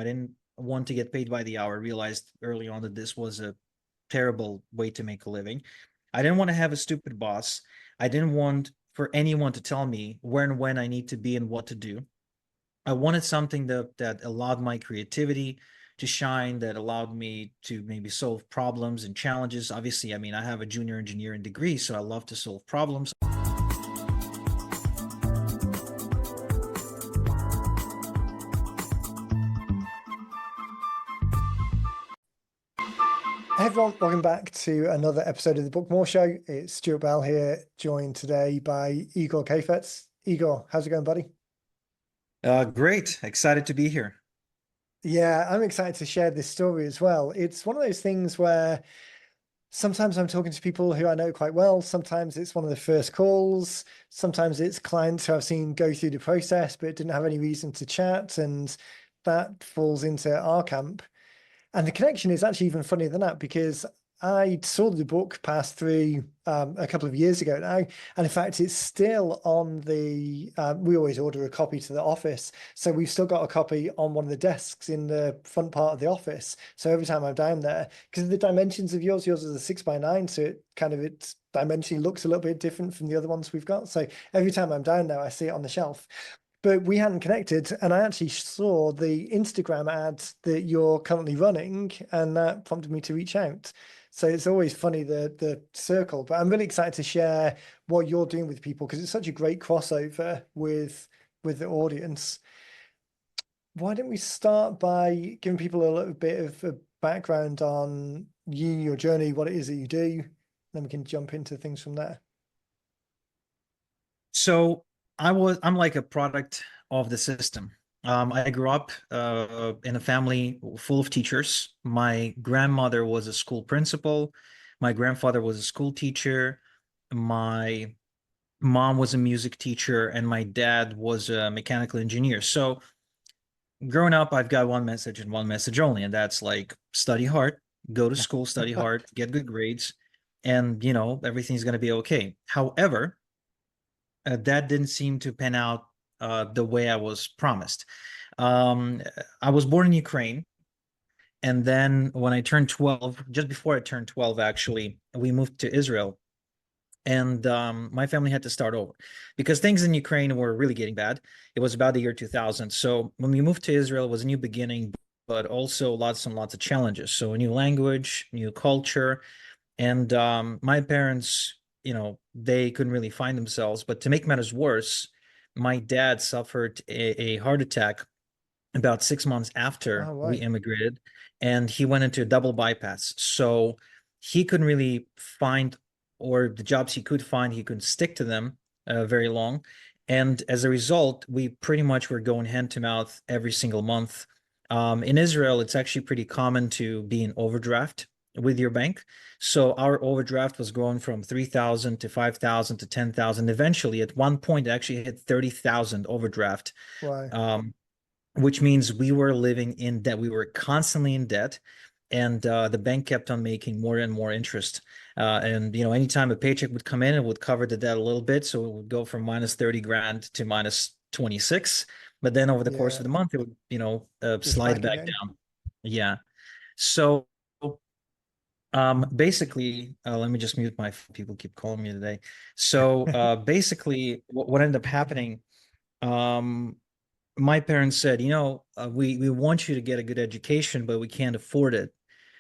I didn't want to get paid by the hour. I realized early on that this was a terrible way to make a living. I didn't want to have a stupid boss. I didn't want for anyone to tell me where and when I need to be and what to do. I wanted something that allowed my creativity to shine, that allowed me to maybe solve problems and challenges. Obviously, I mean, I have a junior engineering degree, so I love to solve problems. Hey everyone, welcome back to another episode of the Bookmore Show. It's Stuart Bell here, joined today by Igor Kheifets. Igor, how's it going, buddy? Great. Excited to be here. Yeah, I'm excited to share this story as well. It's one of those things where sometimes I'm talking to people who I know quite well. Sometimes it's one of the first calls. Sometimes it's clients who I've seen go through the process but didn't have any reason to chat. And that falls into our camp. And the connection is actually even funnier than that because I saw the book pass through a couple of years ago now. And in fact, it's still on the, we always order a copy to the office. So we've still got a copy on one of the desks in the front part of the office. So every time I'm down there, because of the dimensions of yours is a 6x9. So it dimensionally looks a little bit different from the other ones we've got. So every time I'm down there, I see it on the shelf. But we hadn't connected, and I actually saw the Instagram ad that you're currently running, and that prompted me to reach out. So it's always funny the circle, but I'm really excited to share what you're doing with people because it's such a great crossover with the audience. Why don't we start by giving people a little bit of a background on you, your journey, what it is that you do, then we can jump into things from there. So I'm like a product of the system. I grew up in a family full of teachers. My grandmother was a school principal. My grandfather was a school teacher. My mom was a music teacher, and my dad was a mechanical engineer. So growing up, I've got one message and one message only, and that's like study hard, go to school, study hard, get good grades, and everything's going to be okay. However, that didn't seem to pan out the way I was promised. Um, I was born in Ukraine. And then when I turned 12, just before I turned 12, actually, we moved to Israel. And my family had to start over because things in Ukraine were really getting bad. It was about the year 2000. So when we moved to Israel, it was a new beginning, but also lots and lots of challenges. So a new language, new culture, and my parents, they couldn't really find themselves. But to make matters worse, my dad suffered a heart attack about 6 months after Oh, we right. immigrated, and he went into a double bypass. So he couldn't really find, or the jobs he could find, he couldn't stick to them very long. And as a result, we pretty much were going hand to mouth every single month. In Israel, it's actually pretty common to be in overdraft with your bank. So our overdraft was growing from 3,000 to 5,000 to 10,000. Eventually, at one point, it actually hit 30,000 overdraft, Wow. um, which means we were living in debt. We were constantly in debt, and the bank kept on making more and more interest. And anytime a paycheck would come in, it would cover the debt a little bit, so it would go from minus 30 grand to minus 26. But then over the course of Yeah. the month, it would It's slide back back again. down. Yeah. So basically, let me just mute my people keep calling me today. So basically, what ended up happening, um, my parents said, we want you to get a good education, but we can't afford it.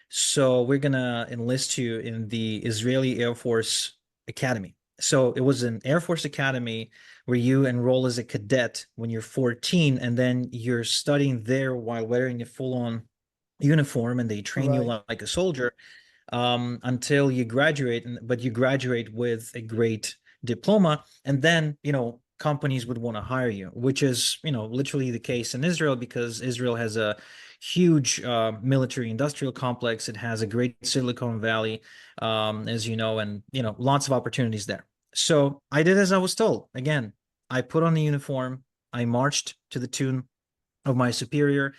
So we're gonna enlist you in the Israeli Air Force Academy. So it was an Air Force Academy where you enroll as a cadet when you're 14, and then you're studying there while wearing a full-on uniform, and they train you Right. like a soldier until you graduate. But you graduate with a great diploma, and then companies would want to hire you, which is literally the case in Israel because Israel has a huge military industrial complex. It has a great Silicon Valley, as you know, and lots of opportunities there. So I did as I was told. Again, I put on the uniform. I marched to the tune of my superior.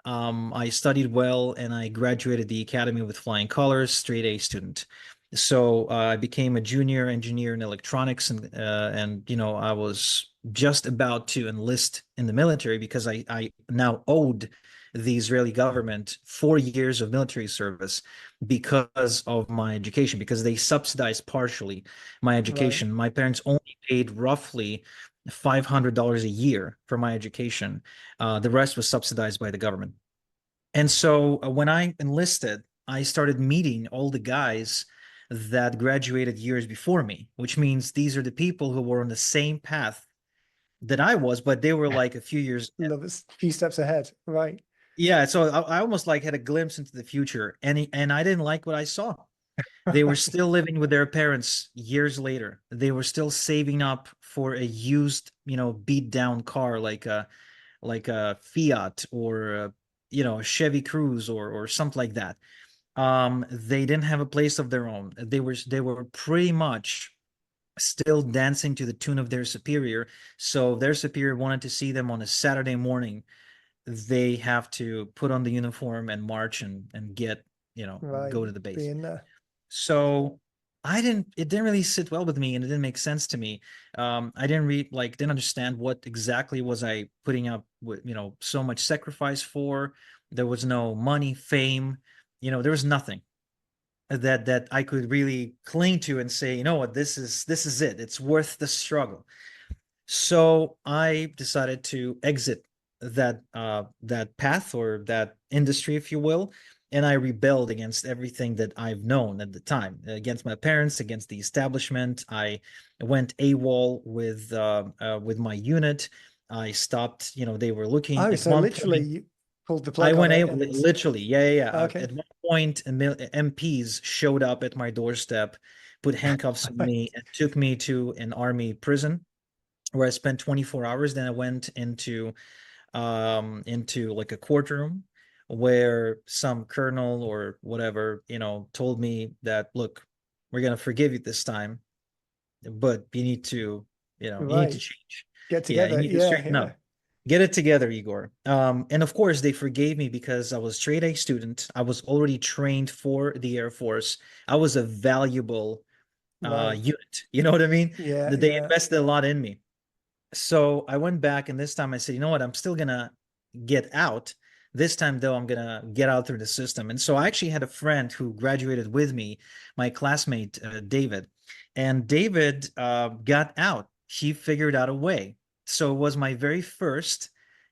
I studied well, and I graduated the academy with flying colors, straight A student. So I became a junior engineer in electronics, and I was just about to enlist in the military because I now owed the Israeli government 4 years of military service because of my education, because they subsidized partially my Right. education. My parents only paid roughly $500 a year for my education. The rest was subsidized by the government. And so when I enlisted, I started meeting all the guys that graduated years before me, which means these are the people who were on the same path that I was, but they were like a few years ahead. Love it. A few steps ahead. Right. Yeah, so I almost like had a glimpse into the future, and I didn't like what I saw. They were still living with their parents years later. They were still saving up for a used, beat down car like a Fiat or a Chevy Cruze or something like that. They didn't have a place of their own. They were pretty much still dancing to the tune of their superior. So their superior wanted to see them on a Saturday morning. They have to put on the uniform and march and Right. go to the base. Being there. So it didn't really sit well with me, and it didn't make sense to me. I didn't understand what exactly was I putting up with, so much sacrifice for. There was no money, fame, there was nothing that I could really cling to and say, you know what, this is it. It's worth the struggle. So I decided to exit that path or that industry, if you will, and I rebelled against everything that I've known at the time, against my parents, against the establishment. I went AWOL with my unit. I stopped. They were looking Oh, at so one literally point. you pulled the I plug on went it AWOL and literally. Yeah, yeah, yeah. okay. At one point, MPs showed up at my doorstep, put handcuffs on Right. me, and took me to an army prison where I spent 24 hours. Then I went into like a courtroom where some colonel or whatever, told me that, look, we're gonna forgive you this time, but you need to Right. change. Get Yeah, you together. need to Yeah, straighten yeah. up. Get it together, Igor. And of course they forgave me because I was straight A student. I was already trained for the Air Force. I was a valuable Right. unit. You know what I mean? Yeah, That they yeah. invested a lot in me. So I went back, and this time I said, you know what? I'm still gonna get out. This time, though, I'm gonna get out through the system. And so I actually had a friend who graduated with me, my classmate, David. And David got out. He figured out a way. So it was my very first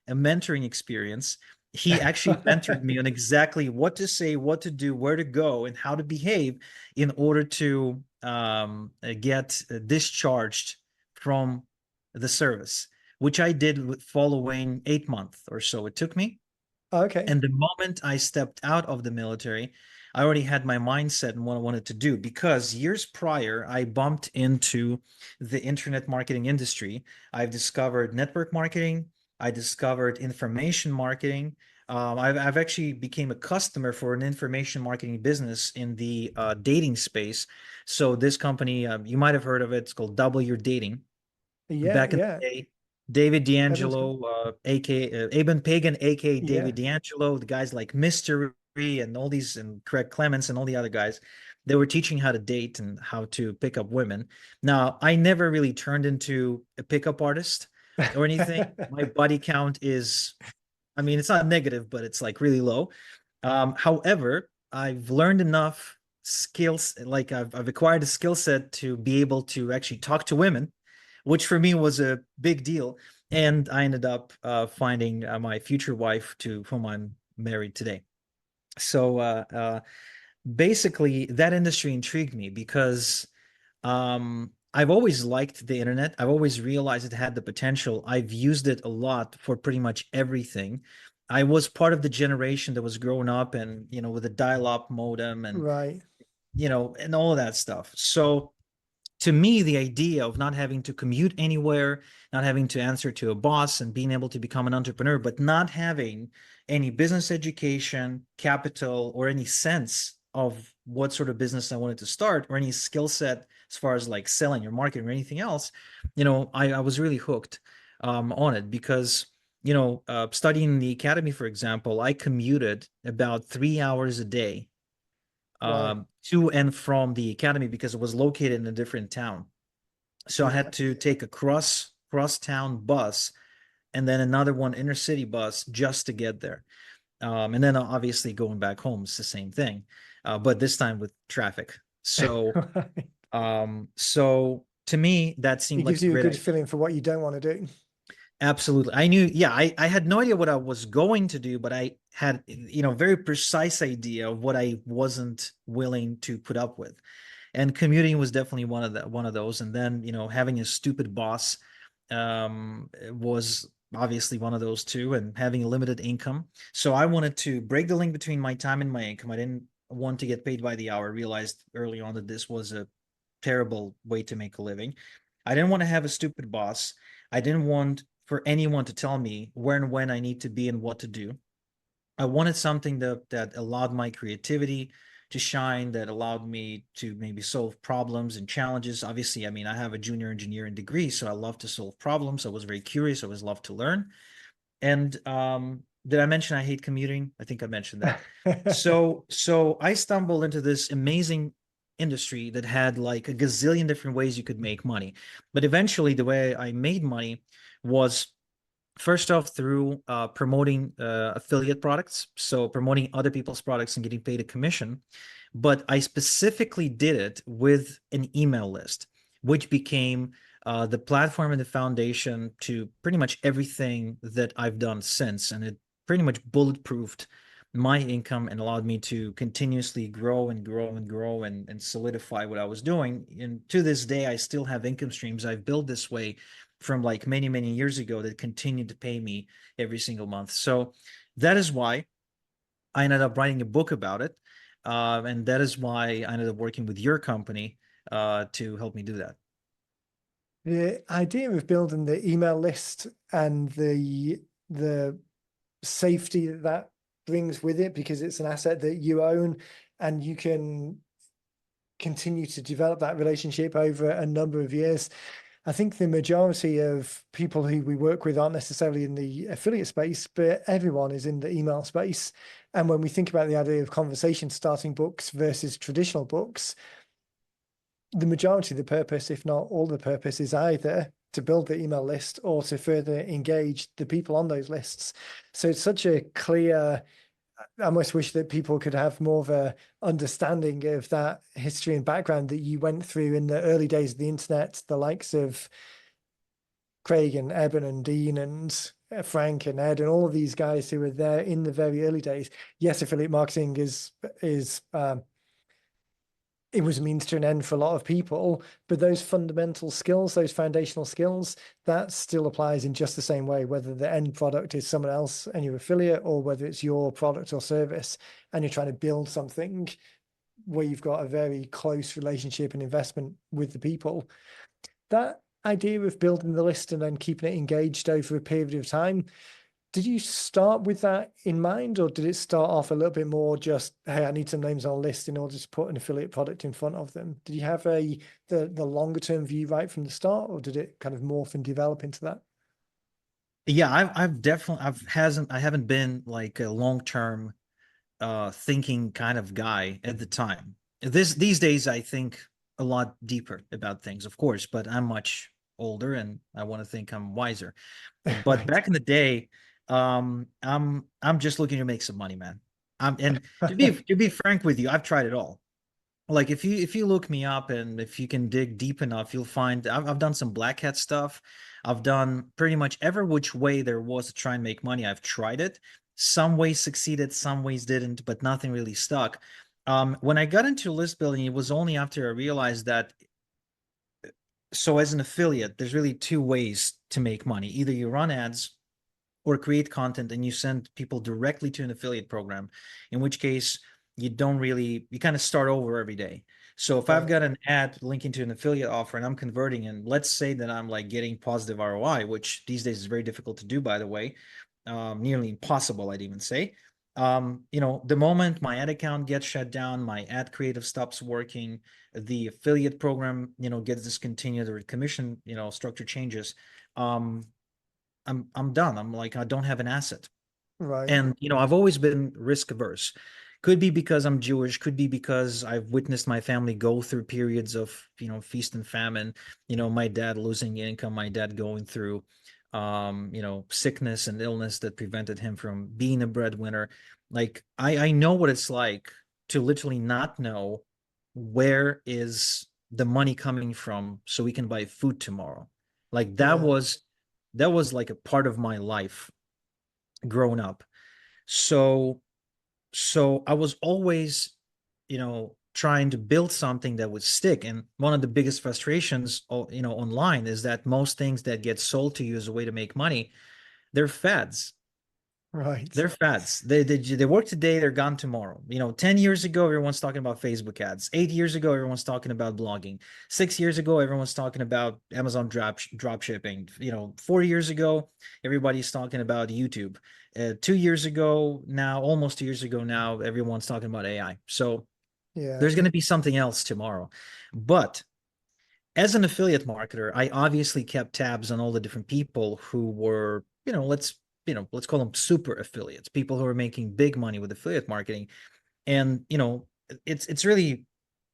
mentoring experience. He actually mentored me on exactly what to say, what to do, where to go, and how to behave in order to get discharged from the service, which I did following 8 months or so it took me. Okay. And the moment I stepped out of the military, I already had my mindset and what I wanted to do, because years prior, I bumped into the internet marketing industry. I've discovered network marketing. I discovered information marketing. I've actually became a customer for an information marketing business in the dating space. So this company, you might have heard of it. It's called Double Your Dating. Yeah, Back in yeah. the day, David Evan's good. D'Angelo, aka Aben Pagan, aka David Yeah. D'Angelo, the guys like Mystery and all these, and Craig Clemens and all the other guys, they were teaching how to date and how to pick up women. Now, I never really turned into a pickup artist or anything. My body count is, I mean, it's not negative, but it's like really low. However, I've learned enough skills, like I've acquired a skill set to be able to actually talk to women, which for me was a big deal. And I ended up finding my future wife, to whom I'm married today. So basically, that industry intrigued me because I've always liked the internet. I've always realized it had the potential. I've used it a lot for pretty much everything. I was part of the generation that was growing up and, with a dial-up modem and, Right. and all of that stuff. So to me, the idea of not having to commute anywhere, not having to answer to a boss, and being able to become an entrepreneur, but not having any business education, capital, or any sense of what sort of business I wanted to start, or any skill set as far as like selling or marketing or anything else, I was really hooked on it because, studying in the academy, for example, I commuted about 3 hours a day Right. to and from the academy because it was located in a different town. So I Yeah. had to take a cross town bus and then another one inner city bus just to get there. And then obviously going back home is the same thing, but this time with traffic. So, Right. so to me, that seemed It like gives a you a great good idea. feeling for what you don't want to do. Absolutely. I knew, yeah, I had no idea what I was going to do, but I had, very precise idea of what I wasn't willing to put up with. And commuting was definitely one of those. And then, having a stupid boss was obviously one of those too, and having a limited income. So I wanted to break the link between my time and my income. I didn't want to get paid by the hour. I realized early on that this was a terrible way to make a living. I didn't want to have a stupid boss. I didn't want for anyone to tell me where and when I need to be and what to do. I wanted something that allowed my creativity to shine, that allowed me to maybe solve problems and challenges. Obviously, I mean, I have a junior engineering degree, so I love to solve problems. I was very curious. I always loved to learn. And did I mention I hate commuting? I think I mentioned that. So I stumbled into this amazing industry that had like a gazillion different ways you could make money. But eventually, the way I made money was first off through promoting affiliate products, so promoting other people's products and getting paid a commission. But I specifically did it with an email list, which became the platform and the foundation to pretty much everything that I've done since. And it pretty much bulletproofed my income and allowed me to continuously grow and grow and grow and solidify what I was doing. And to this day, I still have income streams I've built this way from like many, many years ago that continue to pay me every single month. So that is why I ended up writing a book about it. And that is why I ended up working with your company to help me do that. The idea of building the email list and the safety that that brings with it, because it's an asset that you own and you can continue to develop that relationship over a number of years. I think the majority of people who we work with aren't necessarily in the affiliate space, but everyone is in the email space. And when we think about the idea of conversation starting books versus traditional books, the majority of the purpose, if not all the purpose, is either to build the email list or to further engage the people on those lists. So it's such a clear, I almost wish that people could have more of a understanding of that history and background that you went through in the early days of the internet, the likes of Craig and Eben and Dean and Frank and Ed and all of these guys who were there in the very early days. Yes, affiliate marketing is it was a means to an end for a lot of people, but those fundamental skills, those foundational skills, that still applies in just the same way, whether the end product is someone else and you're affiliate, or whether it's your product or service and you're trying to build something where you've got a very close relationship and investment with the people. That idea of building the list and then keeping it engaged over a period of time, did you start with that in mind, or did it start off a little bit more just, hey, I need some names on a list in order to put an affiliate product in front of them? Did you have the longer term view right from the start, or did it kind of morph and develop into that? Yeah, I've definitely I haven't been like a long term thinking kind of guy at the time. These days I think a lot deeper about things, of course, but I'm much older and I want to think I'm wiser. But Right. back in the day, I'm just looking to make some money, man. And to be frank with you, I've tried it all. Like if you look me up and if you can dig deep enough, you'll find I've done some black hat stuff. I've done pretty much every which way there was to try and make money. I've tried it. Some ways succeeded, some ways didn't, but nothing really stuck. When I got into list building, it was only after I realized that so as an affiliate, there's really two ways to make money. Either you run ads or create content and you send people directly to an affiliate program, in which case you kind of start over every day. So if I've Right. got an ad linking to an affiliate offer and I'm converting, and let's say that I'm like getting positive ROI, which these days is very difficult to do, by the way, nearly impossible, I'd even say. The moment my ad account gets shut down, my ad creative stops working, the affiliate program, gets discontinued or commission, structure changes. Um, I'm done. I'm like, I don't have an asset. Right. And I've always been risk averse. Could be because I'm Jewish, could be because I've witnessed my family go through periods of, feast and famine, my dad losing income, my dad going through sickness and illness that prevented him from being a breadwinner. Like I know what it's like to literally not know where is the money coming from so we can buy food tomorrow. Like Yeah. that was like a part of my life growing up. So I was always, trying to build something that would stick. And one of the biggest frustrations, online is that most things that get sold to you as a way to make money, they're fads. Right. They're fads. They work today, they're gone tomorrow. 10 years ago, everyone's talking about Facebook ads. 8 years ago, everyone's talking about blogging. 6 years ago, everyone's talking about Amazon drop shipping. 4 years ago, everybody's talking about YouTube. 2 years ago now, almost 2 years ago now, everyone's talking about AI. So Yeah. there's going to be something else tomorrow. But as an affiliate marketer, I obviously kept tabs on all the different people who were, let's call them super affiliates, people who are making big money with affiliate marketing. And, it's really,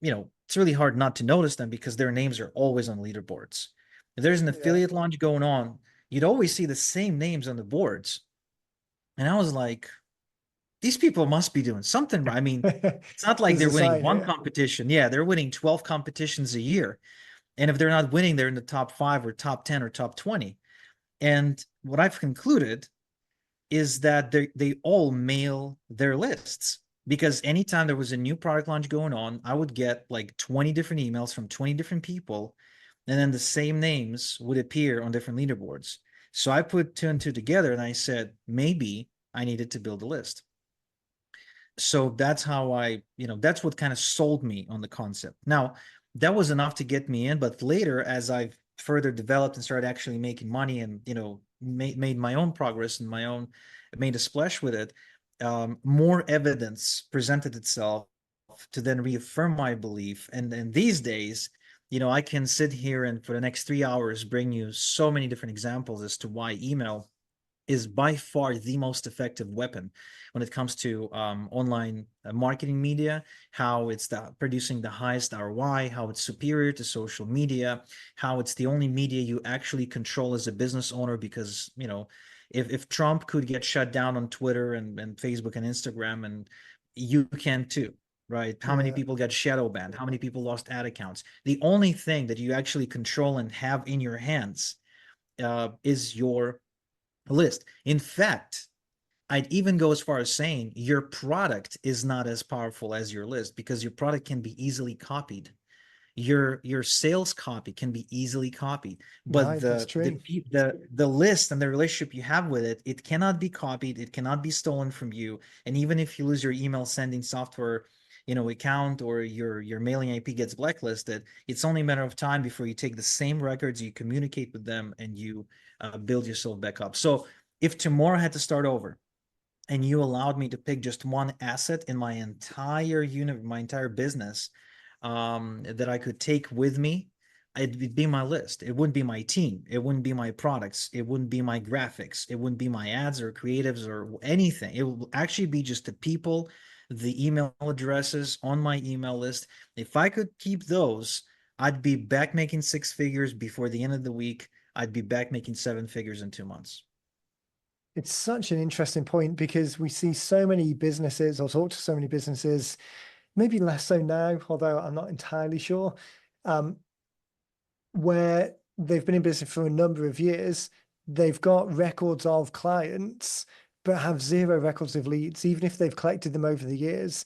it's really hard not to notice them because their names are always on leaderboards. If there's an Yeah. affiliate launch going on, you'd always see the same names on the boards. And I was like, these people must be doing something right. I mean, it's not like There's they're a winning sign one here. competition. Yeah, they're winning 12 competitions a year. And if they're not winning, they're in the top 5 or top 10 or top 20. And what I've concluded is that they all mail their lists because anytime there was a new product launch going on, I would get like 20 different emails from 20 different people. And then the same names would appear on different leaderboards. So I put two and two together and I said, maybe I needed to build a list. So that's how that's what kind of sold me on the concept. Now, that was enough to get me in, but later, as I've further developed and started actually making money and, made my own progress and made a splash with it, more evidence presented itself to then reaffirm my belief. And these days, I can sit here and for the next 3 hours bring you so many different examples as to why email is by far the most effective weapon when it comes to online marketing media, how it's producing the highest ROI, how it's superior to social media, how it's the only media you actually control as a business owner because, if Trump could get shut down on Twitter and Facebook and Instagram, and you can too, right? How many Yeah. people got shadow banned? How many people lost ad accounts? The only thing that you actually control and have in your hands is your list. In fact, I'd even go as far as saying your product is not as powerful as your list because your product can be easily copied. Your sales copy can be easily copied, but Right. That's true. the list and the relationship you have with it, it cannot be copied, it cannot be stolen from you. And even if you lose your email sending software, account, or your mailing IP gets blacklisted, it's only a matter of time before you take the same records, you communicate with them, and you build yourself back up. So if tomorrow I had to start over and you allowed me to pick just one asset in my entire unit, my entire business, that I could take with me, it'd be my list. It wouldn't be my team. It wouldn't be my products. It wouldn't be my graphics. It wouldn't be my ads or creatives or anything. It would actually be just the people, the email addresses on my email list. If I could keep those, I'd be back making 6 figures before the end of the week. I'd be back making 7 figures in 2 months. It's such an interesting point because we see so many businesses or talk to so many businesses, maybe less so now, although I'm not entirely sure, um, where they've been in business for a number of years. They've got records of clients, but have zero records of leads, even if they've collected them over the years.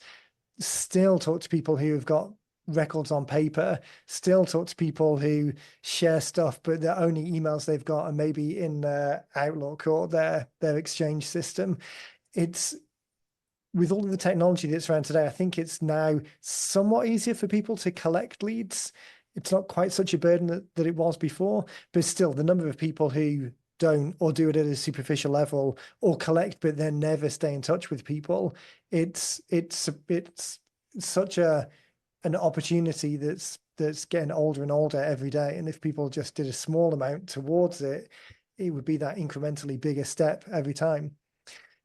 Still talk to people who have got records on paper, still talk to people who share stuff, but the only emails they've got are maybe in their Outlook or their Exchange system. It's with all of the technology that's around today, I think it's now somewhat easier for people to collect leads. It's not quite such a burden that it was before, but still the number of people who don't or do it at a superficial level or collect but then never stay in touch with people, it's such an opportunity that's getting older and older every day. And if people just did a small amount towards it, it would be that incrementally bigger step every time.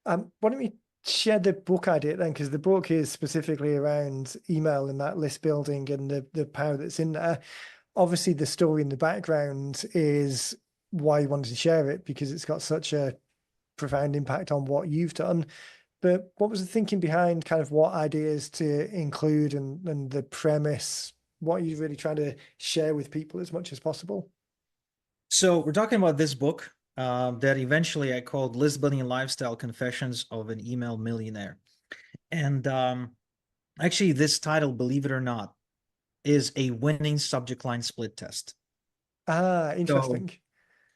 Why don't we share the book idea then? Because the book is specifically around email and that list building and the power that's in there. Obviously, the story in the background is why you wanted to share it, because it's got such a profound impact on what you've done. But what was the thinking behind kind of what ideas to include and the premise? What are you really trying to share with people as much as possible? So we're talking about this book that eventually I called List Building Lifestyle Confessions of an Email Millionaire. And actually, this title, believe it or not, is a winning subject line split test. Ah, So interesting.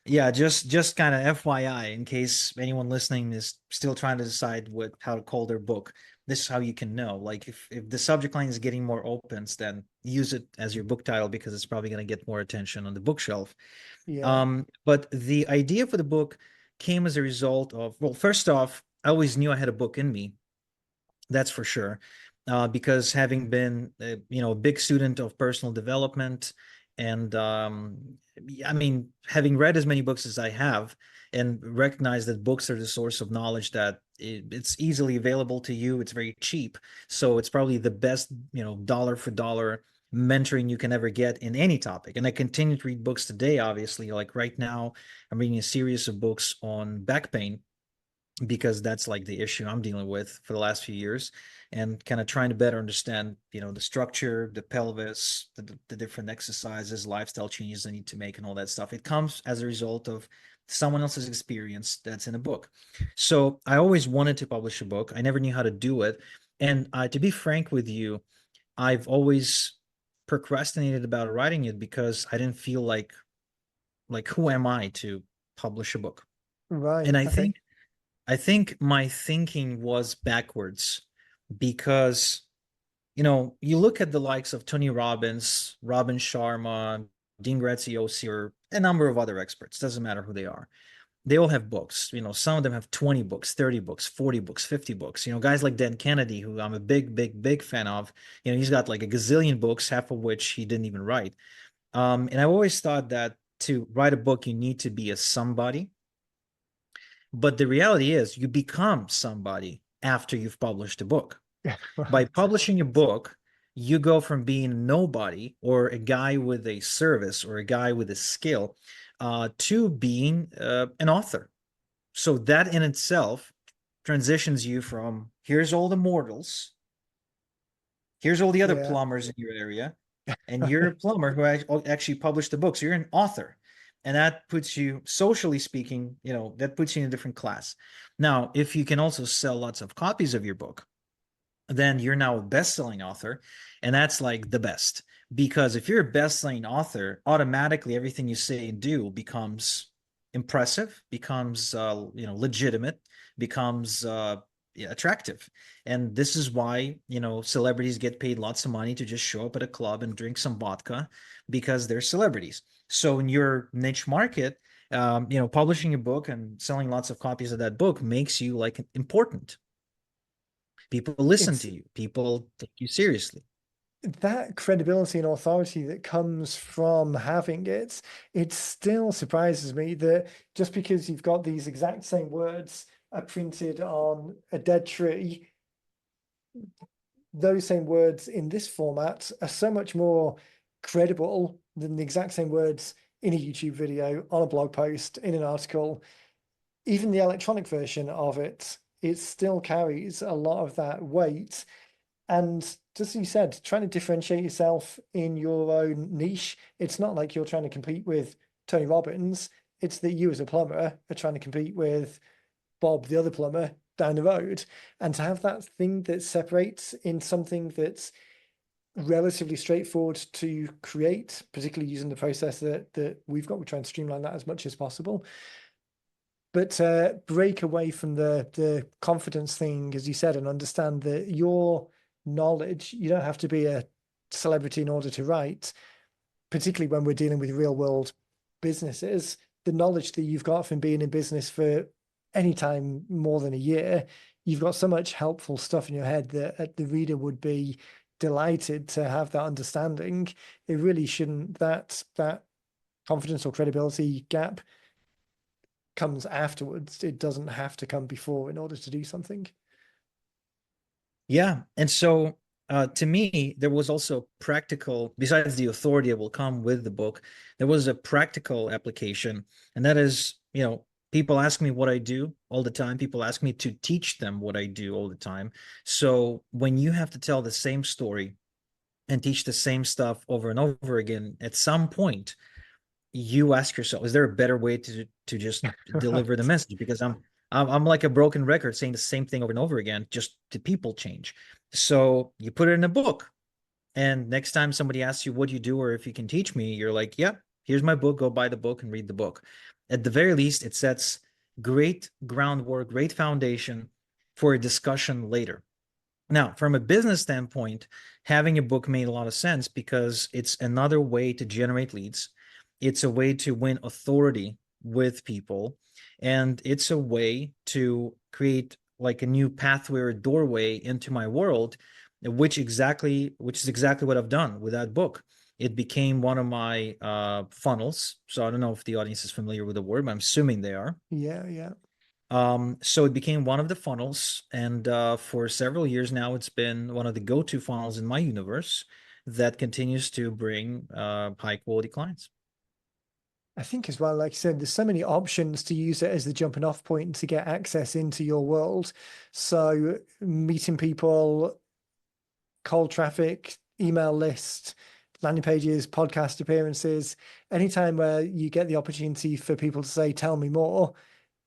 yeah, just kind of FYI, in case anyone listening is still trying to decide what how to call their book. This is how you can know. Like if the subject line is getting more opens, then use it as your book title because it's probably going to get more attention on the bookshelf. Yeah. But the idea for the book came as a result of, well, first off, I always knew I had a book in me. That's for sure. Because having been, a big student of personal development, and I mean, having read as many books as I have, and recognize that books are the source of knowledge that it's easily available to you. It's very cheap, so it's probably the best, dollar for dollar mentoring you can ever get in any topic. And I continue to read books today. Obviously, like right now, I'm reading a series of books on back pain because that's like the issue I'm dealing with for the last few years, and kind of trying to better understand, the structure, the pelvis, the different exercises, lifestyle changes I need to make, and all that stuff. It comes as a result of someone else's experience that's in a book. So I always wanted to publish a book. I never knew how to do it. And to be frank with you, I've always procrastinated about writing it because I didn't feel like who am I to publish a book? And Right. I Okay. think I think my thinking was backwards because, you look at the likes of Tony Robbins, Robin Sharma, Dean Graziosi, or a number of other experts, doesn't matter who they are. They all have books. Some of them have 20 books, 30 books, 40 books, 50 books. Guys like Dan Kennedy, who I'm a big, big, big fan of, he's got like a gazillion books, half of which he didn't even write. And I've always thought that to write a book, you need to be a somebody. But the reality is, you become somebody after you've published a book. By Right. publishing a book, you go from being nobody or a guy with a service or a guy with a skill to being an author. So that in itself transitions you from here's all the mortals, here's all the other Yeah. plumbers in your area, and you're a plumber who actually published the book. So you're an author. And that puts you, socially speaking, that puts you in a different class. Now, if you can also sell lots of copies of your book, then you're now a best-selling author, and that's like the best. Because if you're a best-selling author, automatically everything you say and do becomes impressive, becomes legitimate, becomes yeah, attractive. And this is why, celebrities get paid lots of money to just show up at a club and drink some vodka because they're celebrities. So in your niche market, publishing a book and selling lots of copies of that book makes you like important. People listen It's to you. People take you seriously. that credibility and authority that comes from having it. It still surprises me that just because you've got these exact same words are printed on a dead tree, those same words in this format are so much more credible than the exact same words in a YouTube video, on a blog post, in an article. Even the electronic version of it, it still carries a lot of that weight. And just as you said, trying to differentiate yourself in your own niche, it's not like you're trying to compete with Tony Robbins. It's that you as a plumber are trying to compete with Bob, the other plumber, down the road. And to have that thing that separates in something that's relatively straightforward to create, particularly using the process that we've got, we're trying to streamline that as much as possible. But break away from the confidence thing, as you said, and understand that your knowledge, you don't have to be a celebrity in order to write, particularly when we're dealing with real world businesses. The knowledge that you've got from being in business for any time more than a year, you've got so much helpful stuff in your head that the reader would be delighted to have that understanding. It really shouldn't, that confidence or credibility gap comes afterwards. It doesn't have to come before in order to do something. Yeah. And so To me, there was also practical, besides the authority that will come with the book, there was a practical application. And that is, people ask me what I do all the time. People ask me to teach them what I do all the time. So when you have to tell the same story and teach the same stuff over and over again, at some point, you ask yourself, is there a better way to just deliver the Right. message? Because I'm like a broken record saying the same thing over and over again, just the people change. So you put it in a book, and next time somebody asks you what you do or if you can teach me, you're like, yeah, here's my book, go buy the book and read the book. At the very least, it sets great groundwork, great foundation for a discussion later. Now, from a business standpoint, having a book made a lot of sense because it's another way to generate leads. It's a way to win authority with people. And it's a way to create like a new pathway or doorway into my world, which is exactly what I've done with that book. It became one of my funnels. So I don't know if the audience is familiar with the word, but I'm assuming they are. Yeah, yeah. So it became one of the funnels, and for several years now, it's been one of the go-to funnels in my universe that continues to bring high quality clients. I think as well, like you said, there's so many options to use it as the jumping off point to get access into your world. So meeting people, cold traffic, email list, landing pages, podcast appearances, anytime where you get the opportunity for people to say, tell me more,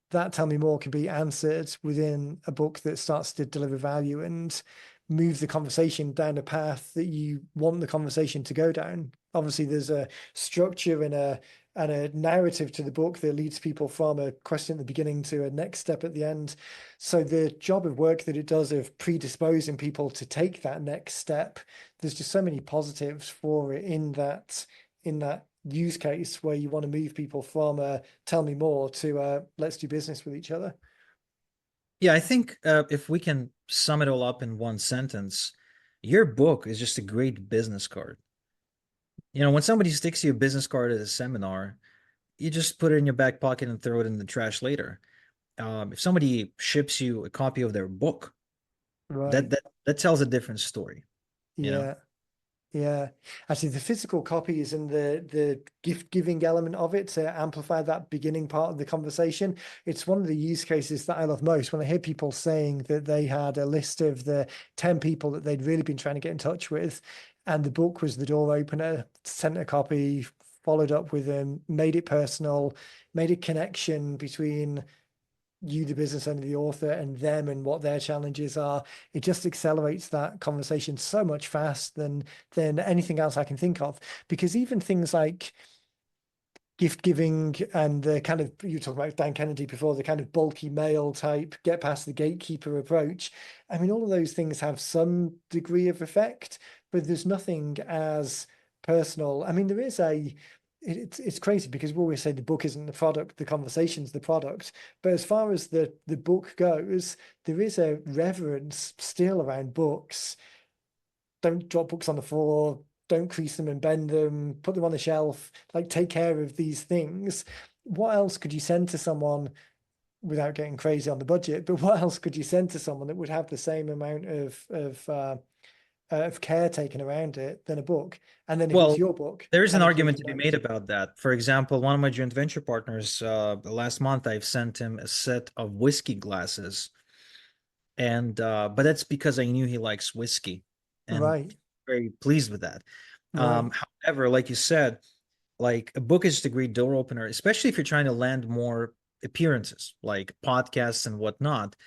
that tell me more can be answered within a book that starts to deliver value and move the conversation down a path that you want the conversation to go down. Obviously, there's a structure and a narrative to the book that leads people from a question at the beginning to a next step at the end. So the job of work that it does of predisposing people to take that next step, there's just so many positives for it in that use case where you want to move people from tell me more to let's do business with each other. Yeah, I think if we can sum it all up in one sentence, your book is just a great business card. When somebody sticks you a business card at a seminar, you just put it in your back pocket and throw it in the trash later. If somebody ships you a copy of their book, that Right. that that tells a different story, you know. Yeah. Yeah, actually, the physical copies and the gift giving element of it to amplify that beginning part of the conversation. It's one of the use cases that I love most when I hear people saying that they had a list of the 10 people that they'd really been trying to get in touch with, and the book was the door opener, sent a copy, followed up with them, made it personal, made a connection between you, the business owner, the author, and them and what their challenges are. It just accelerates that conversation so much faster than anything else I can think of. Because even things like gift giving and the kind of you talked about Dan Kennedy before, the kind of bulky mail type, get past the gatekeeper approach. I mean, all of those things have some degree of effect, but there's nothing as personal. I mean, there is it's crazy because we always say the book isn't the product, the conversation's the product. But as far as the book goes, there is a reverence still around books. Don't drop books on the floor, don't crease them and bend them, put them on the shelf, like take care of these things. What else could you send to someone without getting crazy on the budget? But what else could you send to someone that would have the same amount of care taken around it than a book? And then if it's Well, your book, there's an kind of argument leaving to be made notes. about that. For example, one of my joint venture partners, last month, I've sent him a set of whiskey glasses, and but that's because I knew he likes whiskey, and Right, very pleased with that. right, However, like you said, like a book is just a great door opener, especially if you're trying to land more appearances, like podcasts and whatnot.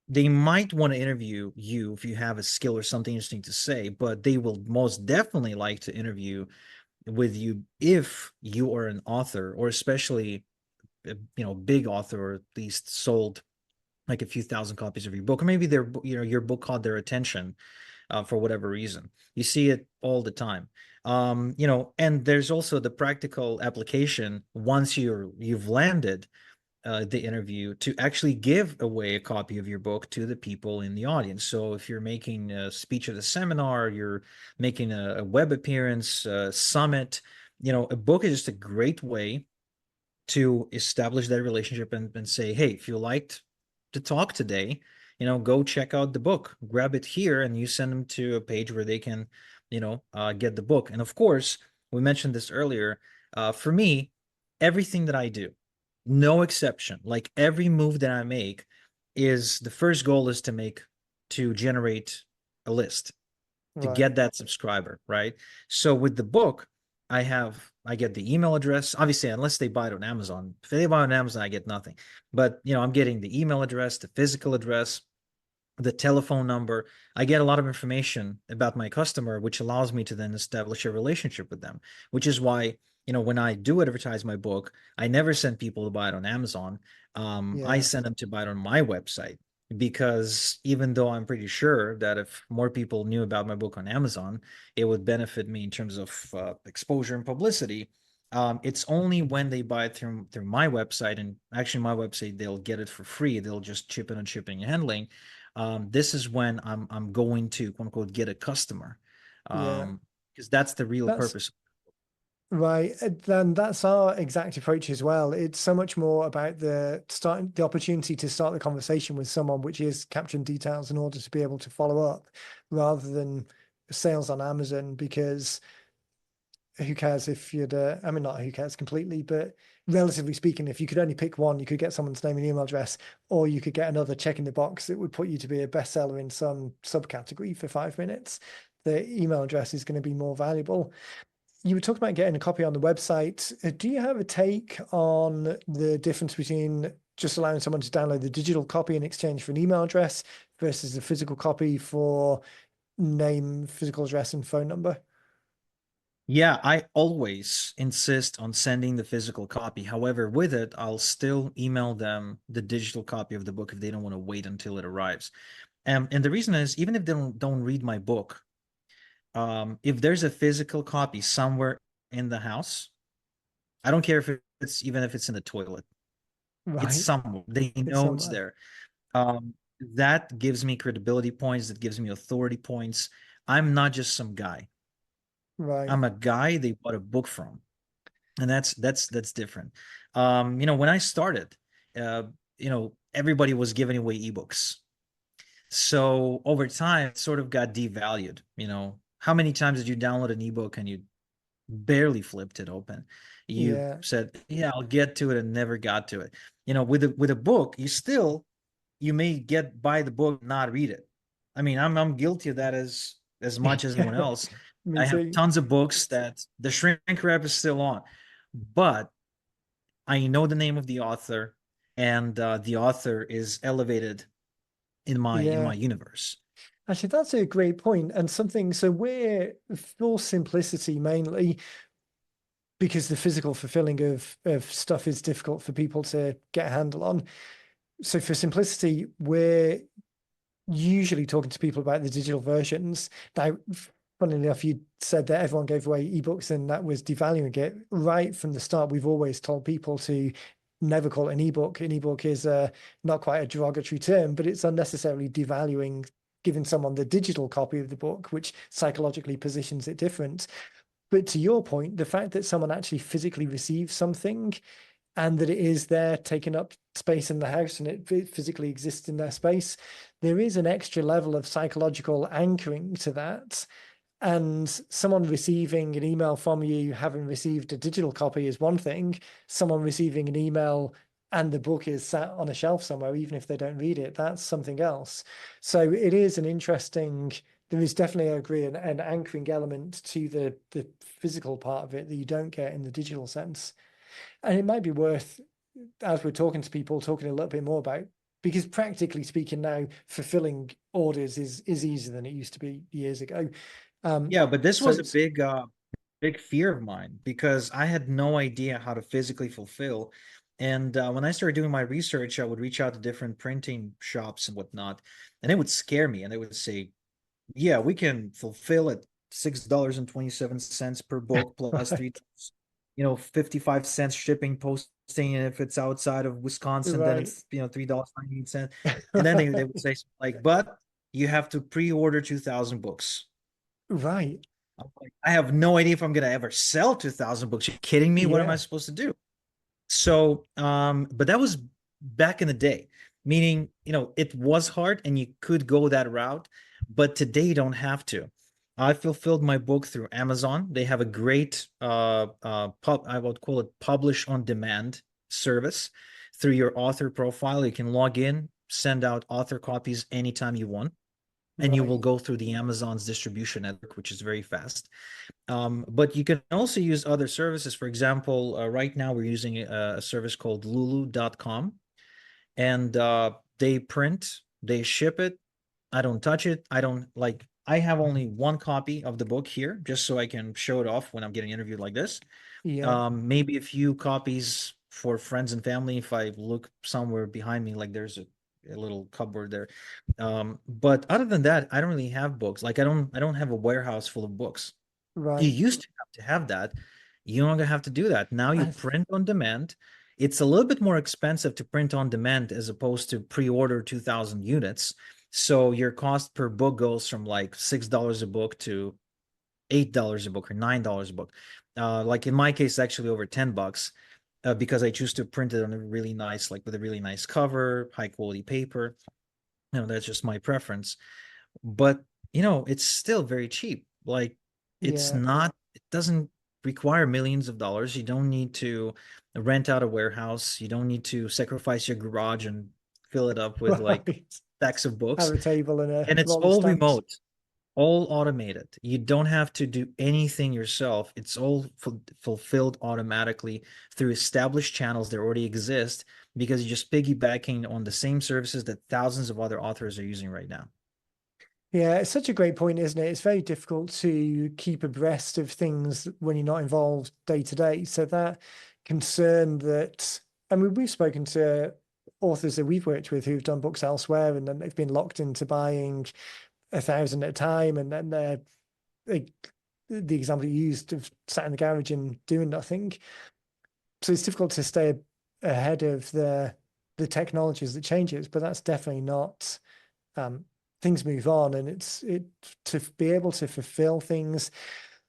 They might want to interview you if you have a skill or something interesting to say, but they will most definitely like to interview with you if you are an author, or especially big author, or at least sold like a few thousand copies of your book, or maybe your book caught their attention for whatever reason. You see it all the time. And there's also the practical application once you've landed the interview, to actually give away a copy of your book to the people in the audience. So if you're making a speech at a seminar, you're making a web appearance, a summit, a book is just a great way to establish that relationship and say, hey, if you liked to talk today, go check out the book, grab it here, and you send them to a page where they can, get the book. And of course, we mentioned this earlier. For me, everything that I do, no exception, like every move that I make, is the first goal is to generate a list, to Right. get that subscriber, right? So with the book, I get the email address. Obviously, unless they buy it on Amazon. If they buy it on Amazon, I get nothing. But I'm getting the email address, the physical address, the telephone number. I get a lot of information about my customer, which allows me to then establish a relationship with them, which is why, when I do advertise my book, I never send people to buy it on Amazon. I Yeah. send them to buy it on my website because even though I'm pretty sure that if more people knew about my book on Amazon, it would benefit me in terms of exposure and publicity. It's only when they buy it through my website, and actually my website, they'll get it for free. They'll just chip in on shipping and handling. This is when I'm going to quote unquote get a customer, Yeah. because that's the real That's purpose. right. Then that's our exact approach as well. It's so much more about the opportunity to start the conversation with someone, which is capturing details in order to be able to follow up, rather than sales on Amazon. Because who cares if you'd, I mean, not who cares completely, but relatively speaking, if you could only pick one, you could get someone's name and email address, or you could get another check in the box that would put you to be a bestseller in some subcategory for 5 minutes. The email address is going to be more valuable. You were talking about getting a copy on the website. Do you have a take on the difference between just allowing someone to download the digital copy in exchange for an email address versus the physical copy for name, physical address, and phone number? Yeah, I always insist on sending the physical copy. However, with it, I'll still email them the digital copy of the book if they don't want to wait until it arrives. And the reason is, even if they don't read my book, if there's a physical copy somewhere in the house, I don't care if it's even if it's in the toilet. It's Right. somewhere. They It's know it's somewhere. there. That gives me credibility points. That gives me authority points. I'm not just some guy. Right. I'm a guy they bought a book from, and that's different. When I started, uh, everybody was giving away ebooks. So over time, it sort of got devalued. How many times did you download an ebook and you barely flipped it open? You Yeah. said, "Yeah, I'll get to it," and never got to it. With a book, you may get buy the book, not read it. I mean, I'm guilty of that as much as anyone else. Me I have too. tons of books that the shrink wrap is still on, but I know the name of the author, and the author is elevated in my Yeah. universe. Actually, that's a great point and something. So we're for simplicity mainly because the physical fulfilling of stuff is difficult for people to get a handle on. So for simplicity, we're usually talking to people about the digital versions. Now, funnily enough, you said that everyone gave away ebooks and that was devaluing it. Right from the start, we've always told people to never call it an ebook. An ebook is not quite a derogatory term, but it's unnecessarily devaluing giving someone the digital copy of the book, which psychologically positions it different. But to your point, the fact that someone actually physically receives something and that it is there taking up space in the house and it physically exists in their space, there is an extra level of psychological anchoring to that. And someone receiving an email from you, having received a digital copy, is one thing. Someone receiving an email and the book is sat on a shelf somewhere, even if they don't read it, that's something else. So it is an interesting. There is definitely, I agree, an anchoring element to the physical part of it that you don't get in the digital sense. And it might be worth, as we're talking to people, talking a little bit more about, because practically speaking now, fulfilling orders is easier than it used to be years ago. Yeah, but this So was a big fear of mine because I had no idea how to physically fulfill. And when I started doing my research, I would reach out to different printing shops and whatnot, and it would scare me. And they would say, "Yeah, we can fulfill at $6.27 per book plus right, three, 55 cents shipping posting. And if it's outside of Wisconsin, then right, it's $3.98." And then they would say something like, "But you have to pre-order 2,000 books." right, I'm like, I have no idea if I'm gonna ever sell 2,000 books. You're kidding me? What am I yeah, supposed to do? So, but that was back in the day. meaning, it was hard and you could go that route, but today you don't have to. I fulfilled my book through Amazon. They have a great I would call it publish on demand service. Through your author profile, you can log in, send out author copies anytime you want, and you will Right. go through the Amazon's distribution network, which is very fast. But you can also use other services. For example, right now we're using a service called lulu.com, and they print, they ship it. I don't touch it. I don't like, I have only one copy of the book here just so I can show it off when I'm getting interviewed like this. Yeah. Maybe a few copies for friends and family if I look somewhere behind me, like there's a little cupboard there. But other than that, I don't really have books. Like I don't have a warehouse full of books. You Right. used to have that. You no longer have to do that. Now you I, print on demand. It's a little bit more expensive to print on demand as opposed to pre-order 2,000 units. So your cost per book goes from like $6 a book to $8 a book or $9 a book. Like in my case, actually over $10, because I choose to print it on a really nice, like with a really nice cover, high quality paper. That's just my preference. But it's still very cheap. Like it's yeah. not, it doesn't require millions of dollars. You don't need to rent out a warehouse. You don't need to sacrifice your garage and fill it up with like Right. stacks of Have books. a table and a And it's roll of all stamps. remote, all automated. You don't have to do anything yourself. It's all fulfilled automatically through established channels that already exist because you're just piggybacking on the same services that thousands of other authors are using right now. Yeah, it's such a great point, isn't it? It's very difficult to keep abreast of things when you're not involved day to day. So that concern that, I mean, we've spoken to authors that we've worked with who've done books elsewhere, and then they've been locked into buying 1,000 at a time, and then they, the example you used of sat in the garage and doing nothing. So it's difficult to stay ahead of the technologies that changes, but that's definitely not um, things move on, and it to be able to fulfill things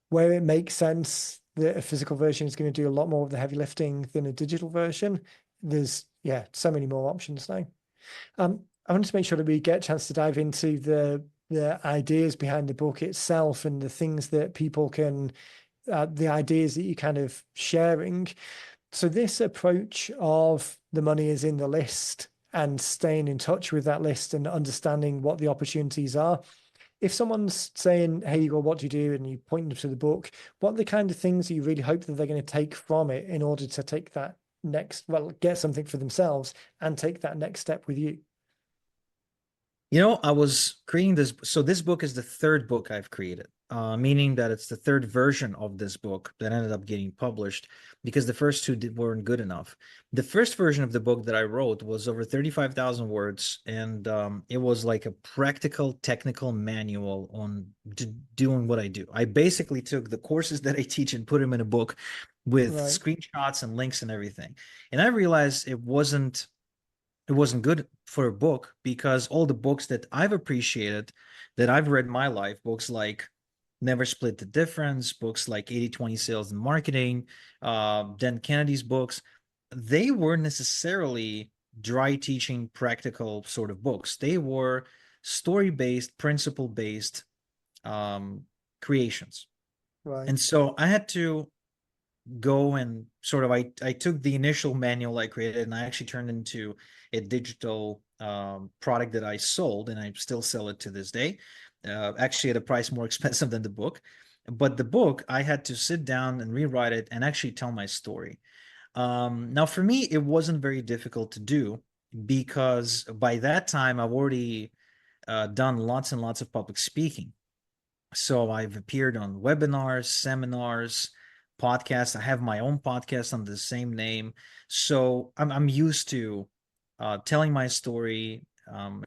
where it makes sense that a physical version is going to do a lot more of the heavy lifting than a digital version. There's so many more options now. I wanted to make sure that we get a chance to dive into the ideas behind the book itself and the things that people can the ideas that you kind of sharing. So this approach of the money is in the list and staying in touch with that list and understanding what the opportunities are. If someone's saying, "Hey, Igor, what do you do?" and you point them to the book, what are the kind of things you really hope that they're going to take from it in order to take that next, well, get something for themselves and take that next step with you? I was creating this. So this book is the third book I've created, meaning that it's the third version of this book that ended up getting published because the first two weren't good enough. The first version of the book that I wrote was over 35,000 words, and it was like a practical, technical manual on doing what I do. I basically took the courses that I teach and put them in a book with Right, screenshots and links and everything. And I realized it wasn't good for a book because all the books that I've appreciated, that I've read in my life, books like Never Split the Difference, books like 80/20 Sales and Marketing, Dan Kennedy's books, they weren't necessarily dry teaching, practical sort of books. They were story based, principle based creations. right, And so I had to go and sort of I took the initial manual I created and I actually turned into a digital product that I sold and I still sell it to this day. Actually at a price more expensive than the book. But the book, I had to sit down and rewrite it and actually tell my story. Now, for me, it wasn't very difficult to do because by that time I've already done lots and lots of public speaking. So I've appeared on webinars, seminars, podcasts. I have my own podcast under the same name. So I'm used to telling my story,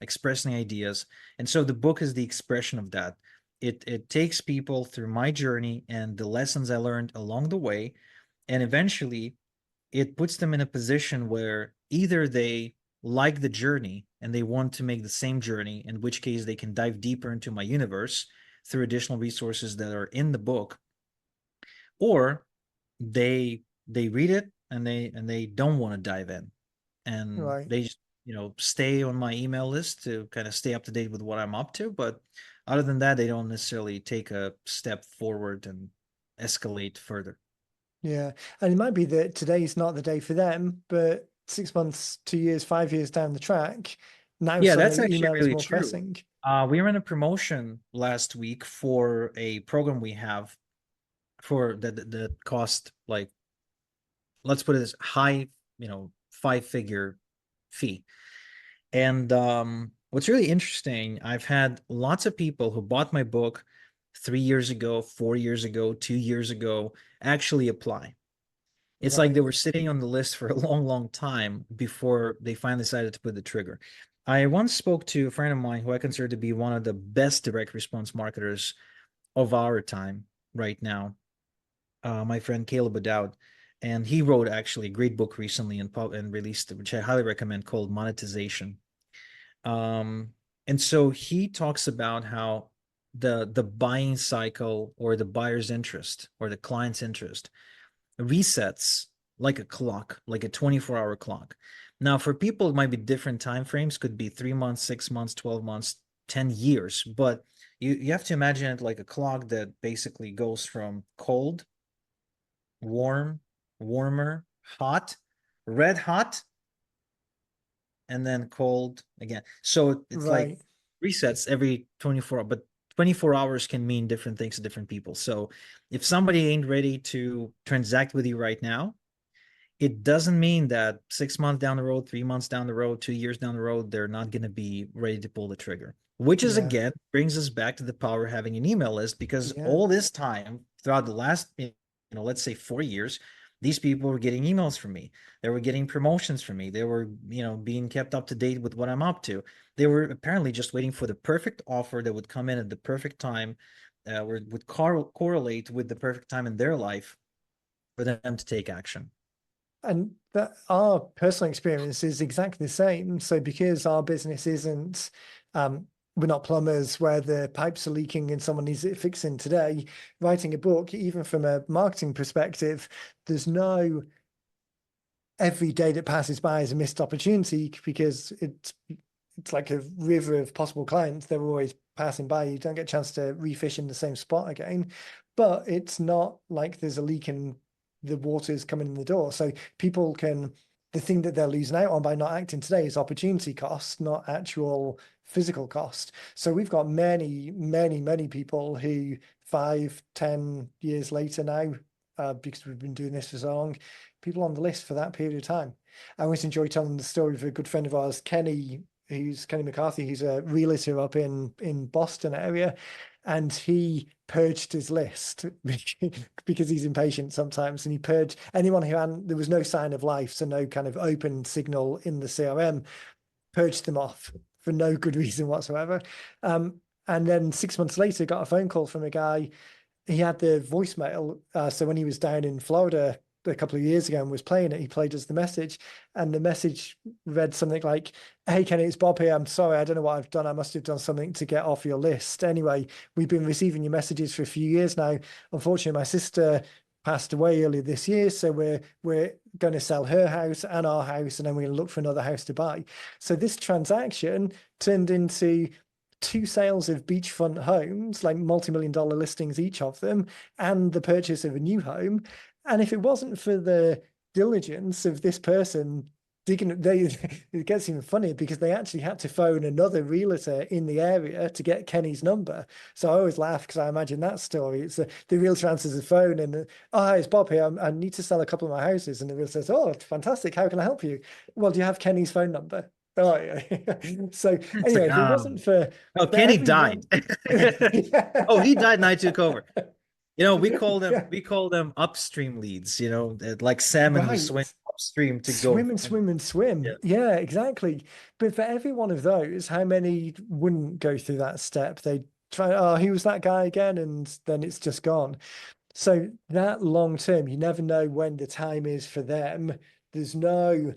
expressing ideas. And so the book is the expression of that. It takes people through my journey and the lessons I learned along the way. And eventually it puts them in a position where either they like the journey and they want to make the same journey, in which case they can dive deeper into my universe through additional resources that are in the book, or they read it and they don't want to dive in and right. they just stay on my email list to kind of stay up to date with what I'm up to. But other than that, they don't necessarily take a step forward and escalate further. Yeah. And it might be that today's not the day for them, but 6 months, 2 years, 5 years down the track, now Yeah, that's suddenly actually email is really more true. pressing. We ran a promotion last week for a program we have for that cost, like, let's put it as high, 5-figure fee. And what's really interesting, I've had lots of people who bought my book 3 years ago, 4 years ago, 2 years ago, actually apply. It's like they Right. were sitting on the list for a long, long time before they finally decided to put the trigger. I once spoke to a friend of mine who I consider to be one of the best direct response marketers of our time right now, my friend Caleb O'Dowd. And he wrote actually a great book recently and released, which I highly recommend, called Monetization. Um, and so he talks about how the buying cycle, or the buyer's interest, or the client's interest, resets like a clock, like a 24-hour clock. Now, for people, it might be different time frames, could be 3 months, 6 months, 12 months, 10 years. But you have to imagine it like a clock that basically goes from cold, warm, warmer, hot, red hot, and then cold again. So it's like Right. resets every 24 hours, but 24 hours can mean different things to different people. So if somebody ain't ready to transact with you right now, it doesn't mean that 6 months down the road, 3 months down the road, 2 years down the road, they're not going to be ready to pull the trigger. Which is, Yeah. again, brings us back to the power of having an email list, because Yeah. all this time throughout the last, let's say 4 years, these people were getting emails from me. They were getting promotions from me. They were, being kept up to date with what I'm up to. They were apparently just waiting for the perfect offer that would come in at the perfect time, or would correlate with the perfect time in their life for them to take action. And that our personal experience is exactly the same. So because our business isn't, we're not plumbers where the pipes are leaking and someone needs it fixing today, writing a book, even from a marketing perspective, there's no every day that passes by is a missed opportunity because it's like a river of possible clients. They're always passing by. You don't get a chance to refish in the same spot again. But it's not like there's a leak in the water's coming in the door. So people can, the thing that they're losing out on by not acting today is opportunity cost, not actual physical cost. So we've got many, many, many people who 5, 10 years later now, because we've been doing this for so long, people on the list for that period of time. I always enjoy telling the story of a good friend of ours, Kenny, who's Kenny McCarthy. He's a realtor up in Boston area, and he purged his list because he's impatient sometimes, and he purged anyone who had there was no sign of life, so no kind of open signal in the CRM, purged them off for no good reason whatsoever. And then 6 months later, got a phone call from a guy. He had the voicemail. So when he was down in Florida a couple of years ago and was playing it, he played us the message, and the message read something like, "Hey Kenny, it's Bob here. I'm sorry, I don't know what I've done. I must have done something to get off your list. Anyway, we've been receiving your messages for a few years now. Unfortunately, my sister passed away earlier this year, so we're going to sell her house and our house, and then we're going to look for another house to buy." So this transaction turned into two sales of beachfront homes, like multi-million-dollar listings, each of them, and the purchase of a new home. And if it wasn't for the diligence of this person digging, it gets even funnier because they actually had to phone another realtor in the area to get Kenny's number. So I always laugh because I imagine that story. It's the realtor answers the phone and, "Oh, hi, it's Bob here. I need to sell a couple of my houses." And the realtor says, "Oh, fantastic. How can I help you?" "Well, do you have Kenny's phone number?" "Oh, yeah." So It's anyway, like, if it wasn't for oh, Kenny died. everyone. Yeah. Oh, he died and I took over. We call them Yeah. we call them upstream leads, like salmon who swim Right. upstream to go Swim and find. swim and Yeah. swim. Yeah, exactly. But for every one of those, how many wouldn't go through that step? They try, "Oh, he was that guy again," and then it's just gone. So that long term, you never know when the time is for them. There's no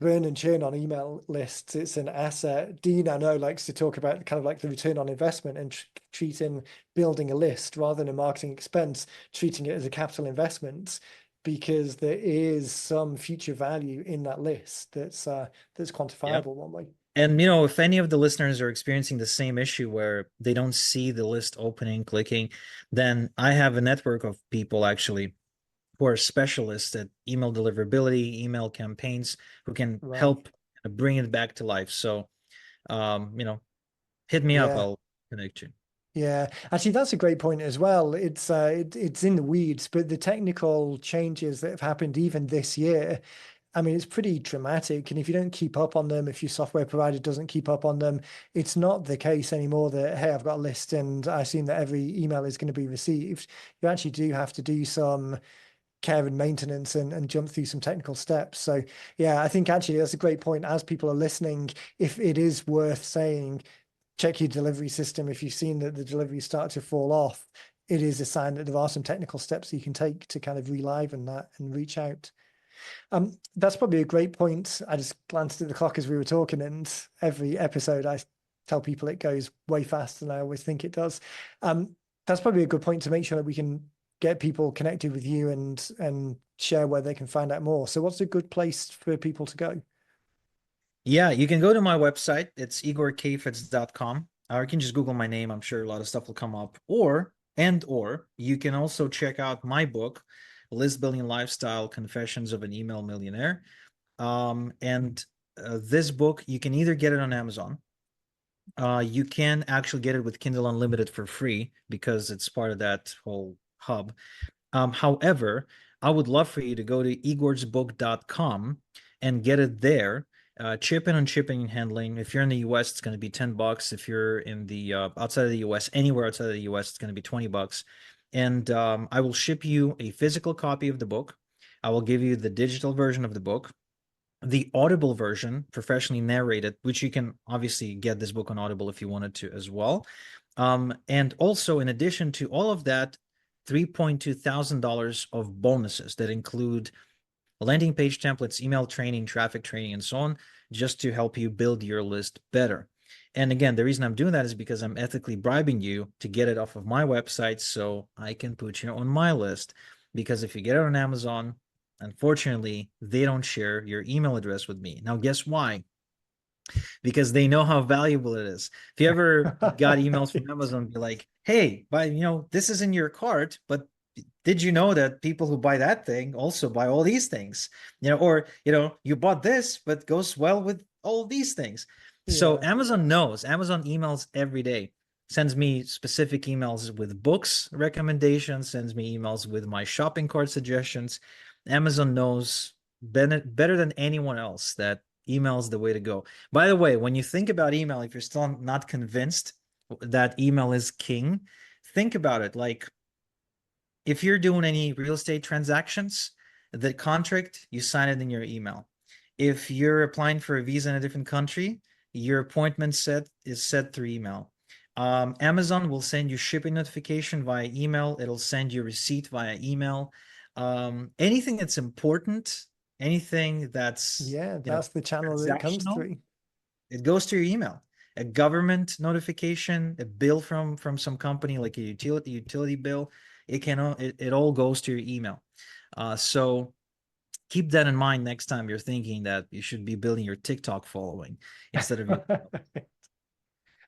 burn and churn on email lists. It's an asset. Dean, I know, likes to talk about kind of like the return on investment and treating building a list rather than a marketing expense, treating it as a capital investment, because there is some future value in that list that's Yeah. quantifiable one way. And if any of the listeners are experiencing the same issue where they don't see the list opening, clicking, then I have a network of people actually who are specialists at email deliverability, email campaigns, who can Right. help bring it back to life. So, hit me up. Yeah. I'll connect you. Yeah, actually, that's a great point as well. It's in the weeds, but the technical changes that have happened even this year, I mean, it's pretty dramatic. And if you don't keep up on them, if your software provider doesn't keep up on them, it's not the case anymore that, hey, I've got a list and I assume that every email is going to be received. You actually do have to do some care and maintenance and jump through some technical steps. So yeah, I think actually that's a great point. As people are listening, if it is worth saying, check your delivery system. If you've seen that the delivery start to fall off, it is a sign that there are some technical steps you can take to kind of reliven that and reach out. That's probably a great point. I just glanced at the clock as we were talking, and every episode I tell people it goes way faster than I always think it does. That's probably a good point to make sure that we can get people connected with you and share where they can find out more. So what's a good place for people to go? Yeah, you can go to my website. It's igorkheifets.com. Or you can just Google my name. I'm sure a lot of stuff will come up. Or you can also check out my book, List Building Lifestyle Confessions of an Email Millionaire. And this book, you can either get it on Amazon. You can actually get it with Kindle Unlimited for free because it's part of that whole hub. However, I would love for you to go to igorsbook.com and get it there. Shipping and shipping and handling. If you're in the US, it's going to be $10. If you're in the outside of the US, anywhere outside of the US, it's going to be $20. And I will ship you a physical copy of the book. I will give you the digital version of the book, the Audible version, professionally narrated, which you can obviously get this book on Audible if you wanted to as well. And also, in addition to all of that, $3,200 of bonuses that include landing page templates, email training, traffic training, and so on, just to help you build your list better. And again, the reason I'm doing that is because I'm ethically bribing you to get it off of my website so I can put you on my list. Because if you get it on Amazon, unfortunately, they don't share your email address with me. Now, guess why? Because they know how valuable it is. If you ever got emails from Amazon, be like, hey, this is in your cart, but did you know that people who buy that thing also buy all these things? Or you bought this, but goes well with all these things. So Yeah. Amazon knows. Amazon emails every day, sends me specific emails with books recommendations, sends me emails with my shopping cart suggestions. Amazon knows better than anyone else that email is the way to go. By the way, when you think about email, if you're still not convinced that email is king, think about it. Like, if you're doing any real estate transactions, the contract, you sign it in your email. If you're applying for a visa in a different country, your appointment is set through email. Amazon will send you shipping notification via email. It'll send you receipt via email. Anything that's important, anything that's Yeah, that's the channel that it comes transactional, through. it goes to your email. A government notification, a bill from some company like a utility bill, it all goes to your email. So keep that in mind next time you're thinking that you should be building your TikTok following instead of your.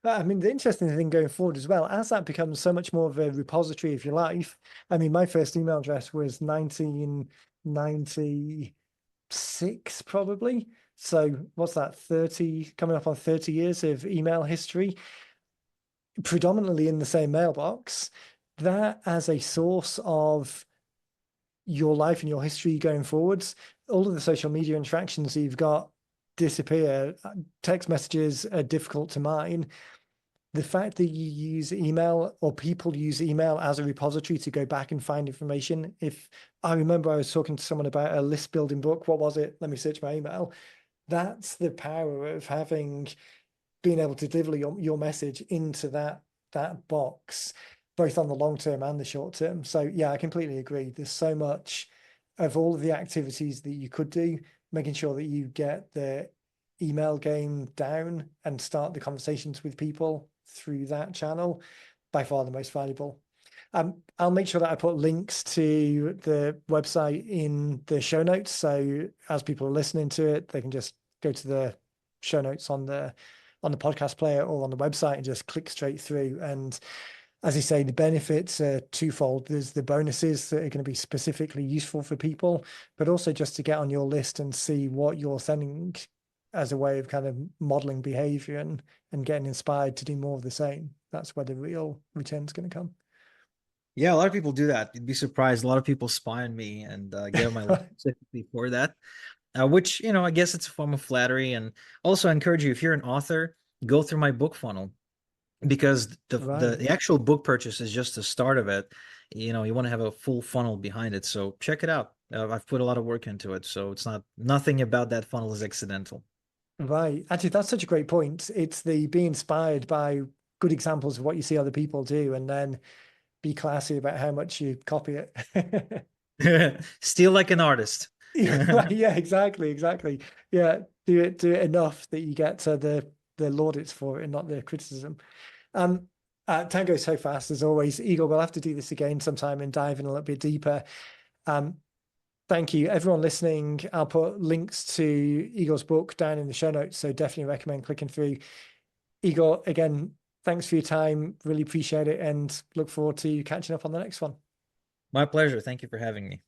I mean, the interesting thing going forward as well, as that becomes so much more of a repository of your life. I mean, my first email address was 1996, probably. So what's that, 30, coming up on 30 years of email history, predominantly in the same mailbox. That as a source of your life and your history going forwards, all of the social media interactions you've got disappear. Text messages are difficult to mine. The fact that you use email or people use email as a repository to go back and find information. If I remember I was talking to someone about a list building book, what was it? Let me search my email. That's the power of being able to deliver your message into that box, both on the long term and the short term. So yeah, I completely agree. There's so much of all of the activities that you could do, making sure that you get the email game down and start the conversations with people through that channel, by far the most valuable. I'll make sure that I put links to the website in the show notes. So as people are listening to it, they can just go to the show notes on the podcast player or on the website and just click straight through. And as you say, the benefits are twofold. There's the bonuses that are going to be specifically useful for people, but also just to get on your list and see what you're sending as a way of kind of modeling behavior and getting inspired to do more of the same. That's where the real return's going to come. Yeah, a lot of people do that. You'd be surprised. A lot of people spy on me and get on my list specifically for that. Which, I guess it's a form of flattery. And also, I encourage you, if you're an author, go through my book funnel, because Right. the actual book purchase is just the start of it. You want to have a full funnel behind it. So check it out. I've put a lot of work into it. So it's nothing about that funnel is accidental. Right. Actually, that's such a great point. It's the be inspired by good examples of what you see other people do and then be classy about how much you copy it. Steal like an artist. Yeah, right. Yeah, exactly, exactly. Yeah, do it enough that you get to the laudits for it and not the criticism. Um, time goes so fast as always. Igor, we'll have to do this again sometime and dive in a little bit deeper. Um, thank you, everyone listening. I'll put links to Igor's book down in the show notes, so definitely recommend clicking through. Igor, again, thanks for your time. Really appreciate it and look forward to catching up on the next one. My pleasure. Thank you for having me.